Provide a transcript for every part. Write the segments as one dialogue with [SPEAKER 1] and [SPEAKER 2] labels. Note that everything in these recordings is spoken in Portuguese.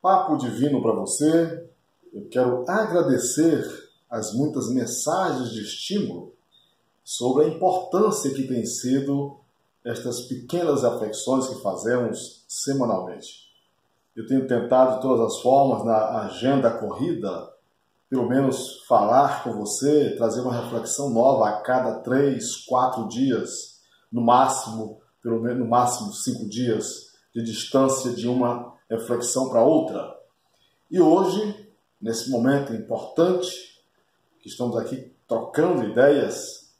[SPEAKER 1] Papo divino para você. Eu quero agradecer as muitas mensagens de estímulo sobre a importância que tem sido estas pequenas reflexões que fazemos semanalmente. Eu tenho tentado de todas as formas, na agenda corrida, pelo menos falar com você, trazer uma reflexão nova a cada 3, 4 dias, no máximo 5 dias de distância de uma reflexão para outra. E hoje, nesse momento importante, que estamos aqui trocando ideias,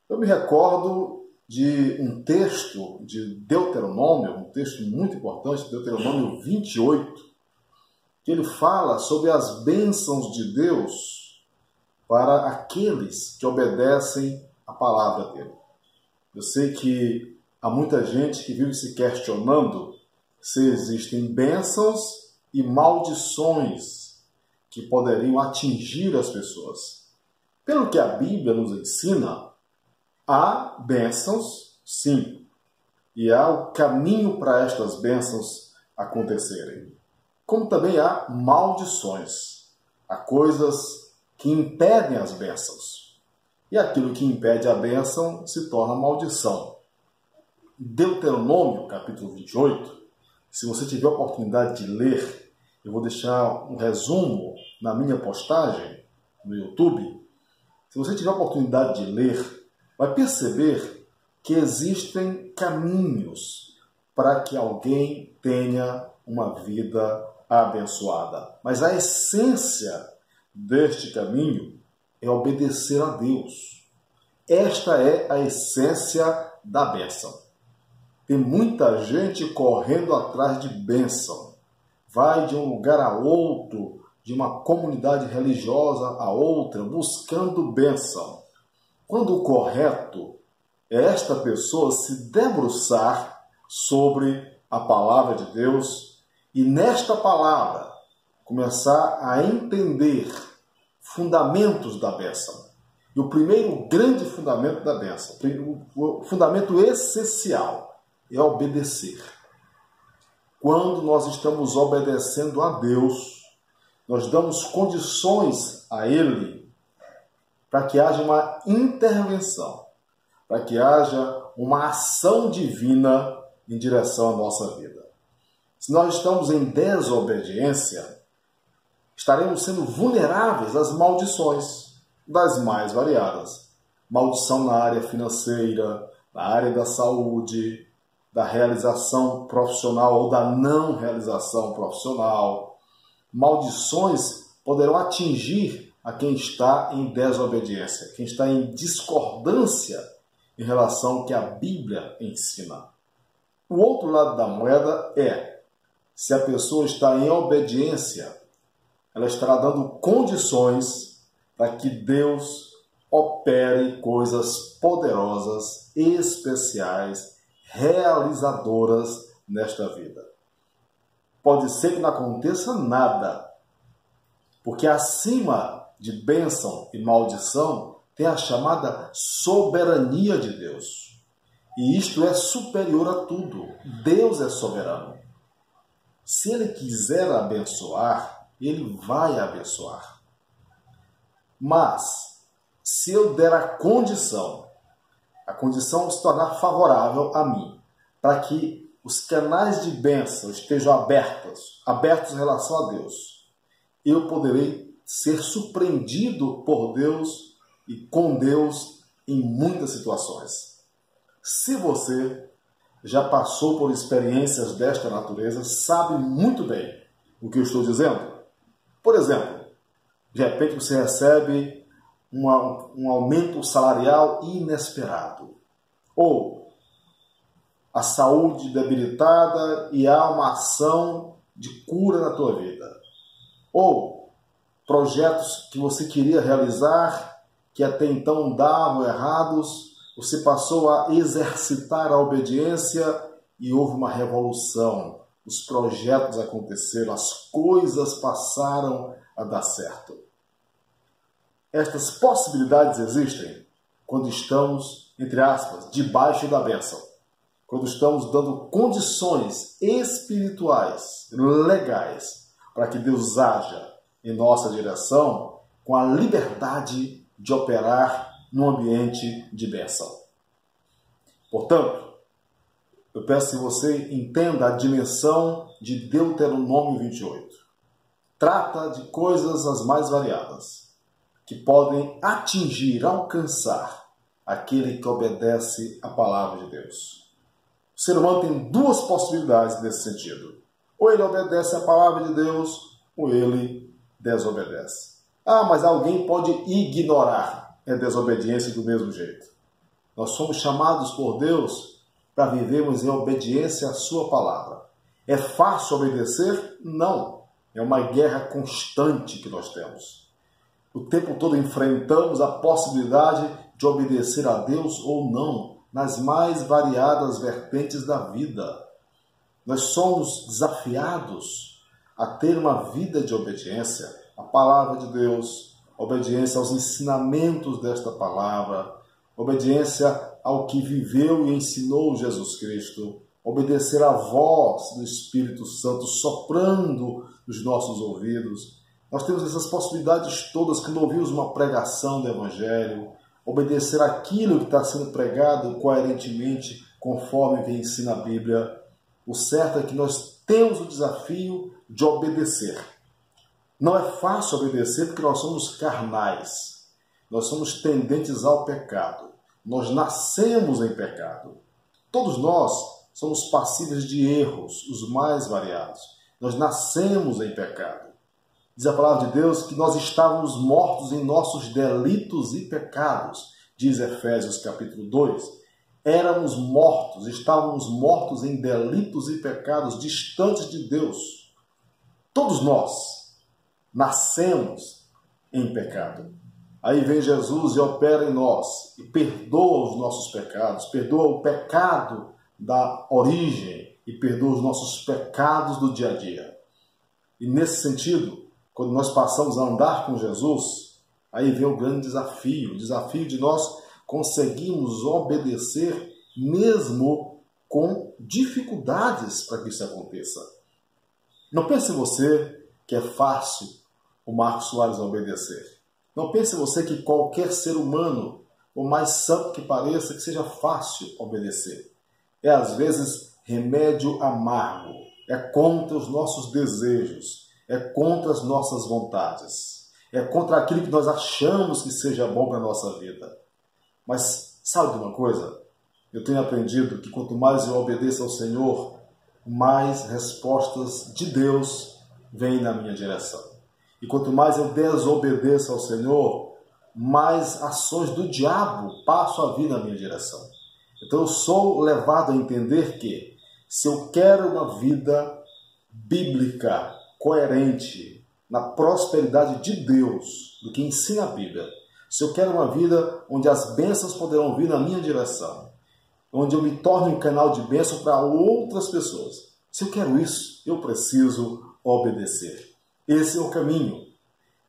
[SPEAKER 1] eu me recordo de um texto de Deuteronômio, um texto muito importante, Deuteronômio 28, que ele fala sobre as bênçãos de Deus para aqueles que obedecem a palavra dele. Eu sei que há muita gente que vive se questionando se existem bênçãos e maldições que poderiam atingir as pessoas. Pelo que a Bíblia nos ensina, há bênçãos, sim, e há o caminho para estas bênçãos acontecerem. Como também há maldições, há coisas que impedem as bênçãos. E aquilo que impede a bênção se torna maldição. Deuteronômio, capítulo 28, se você tiver a oportunidade de ler, eu vou deixar um resumo na minha postagem no YouTube. Se você tiver a oportunidade de ler, vai perceber que existem caminhos para que alguém tenha uma vida abençoada. Mas a essência deste caminho é obedecer a Deus. Esta é a essência da bênção. Tem muita gente correndo atrás de bênção. Vai de um lugar a outro, de uma comunidade religiosa a outra, buscando bênção. Quando o correto é esta pessoa se debruçar sobre a palavra de Deus e nesta palavra começar a entender fundamentos da bênção. E o primeiro grande fundamento da bênção, o fundamento essencial, é obedecer. Quando nós estamos obedecendo a Deus, nós damos condições a Ele para que haja uma intervenção, para que haja uma ação divina em direção à nossa vida. Se nós estamos em desobediência, estaremos sendo vulneráveis às maldições das mais variadas. Maldição na área financeira, na área da saúde, da realização profissional ou da não realização profissional. Maldições poderão atingir a quem está em desobediência, quem está em discordância em relação ao que a Bíblia ensina. O outro lado da moeda é, se a pessoa está em obediência, ela estará dando condições para que Deus opere coisas poderosas, especiais, realizadoras nesta vida. Pode ser que não aconteça nada, porque acima de bênção e maldição tem a chamada soberania de Deus. E isto é superior a tudo. Deus é soberano. Se Ele quiser abençoar, Ele vai abençoar. Mas, se eu der a condição se tornar favorável a mim, para que os canais de bênção estejam abertos em relação a Deus, eu poderei ser surpreendido por Deus e com Deus em muitas situações. Se você já passou por experiências desta natureza, sabe muito bem o que eu estou dizendo. Por exemplo, de repente você recebe um aumento salarial inesperado. Ou a saúde debilitada e há uma ação de cura na tua vida. Ou projetos que você queria realizar, que até então davam errados, você passou a exercitar a obediência e houve uma revolução. Os projetos aconteceram, as coisas passaram a dar certo. Estas possibilidades existem quando estamos, entre aspas, debaixo da bênção. Quando estamos dando condições espirituais, legais, para que Deus haja em nossa direção com a liberdade de operar num ambiente de bênção. Portanto, eu peço que você entenda a dimensão de Deuteronômio 28. Trata de coisas as mais variadas, que podem atingir, alcançar aquele que obedece à palavra de Deus. O ser humano tem duas possibilidades nesse sentido. Ou ele obedece à palavra de Deus, ou ele desobedece. Ah, mas alguém pode ignorar a desobediência do mesmo jeito. Nós somos chamados por Deus para vivermos em obediência à sua palavra. É fácil obedecer? Não. É uma guerra constante que nós temos. O tempo todo enfrentamos a possibilidade de obedecer a Deus ou não, nas mais variadas vertentes da vida. Nós somos desafiados a ter uma vida de obediência à palavra de Deus, obediência aos ensinamentos desta palavra, obediência ao que viveu e ensinou Jesus Cristo, obedecer à voz do Espírito Santo soprando nos nossos ouvidos. Nós temos essas possibilidades todas quando ouvimos uma pregação do Evangelho, obedecer aquilo que está sendo pregado coerentemente conforme vem ensina a Bíblia. O certo é que nós temos o desafio de obedecer. Não é fácil obedecer porque nós somos carnais, nós somos tendentes ao pecado, nós nascemos em pecado. Todos nós somos passíveis de erros, os mais variados. Nós nascemos em pecado. Diz a palavra de Deus que nós estávamos mortos em nossos delitos e pecados, diz Efésios capítulo 2. Éramos mortos, estávamos mortos em delitos e pecados, distantes de Deus. Todos nós nascemos em pecado. Aí vem Jesus e opera em nós e perdoa os nossos pecados, perdoa o pecado da origem e perdoa os nossos pecados do dia a dia. E nesse sentido, quando nós passamos a andar com Jesus, aí vem o grande desafio, o desafio de nós conseguirmos obedecer mesmo com dificuldades para que isso aconteça. Não pense você que é fácil o Marcos Soares obedecer. Não pense você que qualquer ser humano, por mais santo que pareça, que seja fácil obedecer. É às vezes remédio amargo, é contra os nossos desejos, é contra as nossas vontades, é contra aquilo que nós achamos que seja bom para a nossa vida. Mas sabe de uma coisa? Eu tenho aprendido que quanto mais eu obedeço ao Senhor, mais respostas de Deus vêm na minha direção. E quanto mais eu desobedeço ao Senhor, mais ações do diabo passam a vir na minha direção. Então eu sou levado a entender que, se eu quero uma vida bíblica, coerente, na prosperidade de Deus, do que ensina a Bíblia, se eu quero uma vida onde as bênçãos poderão vir na minha direção, onde eu me torne um canal de bênção para outras pessoas, se eu quero isso, eu preciso obedecer. Esse é o caminho.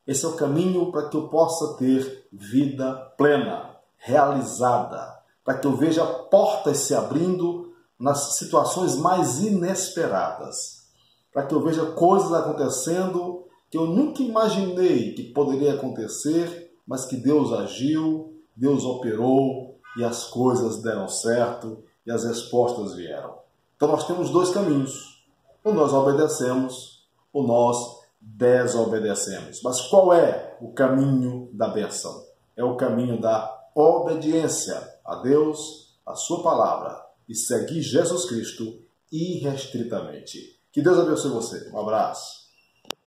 [SPEAKER 1] Esse é o caminho para que eu possa ter vida plena, realizada, para que eu veja portas se abrindo nas situações mais inesperadas, para que eu veja coisas acontecendo que eu nunca imaginei que poderia acontecer, mas que Deus agiu, Deus operou e as coisas deram certo e as respostas vieram. Então nós temos dois caminhos. Ou nós obedecemos, ou nós desobedecemos. Mas qual é o caminho da bênção? É o caminho da obediência a Deus, a sua palavra, e seguir Jesus Cristo irrestritamente. Que Deus abençoe você. Um abraço.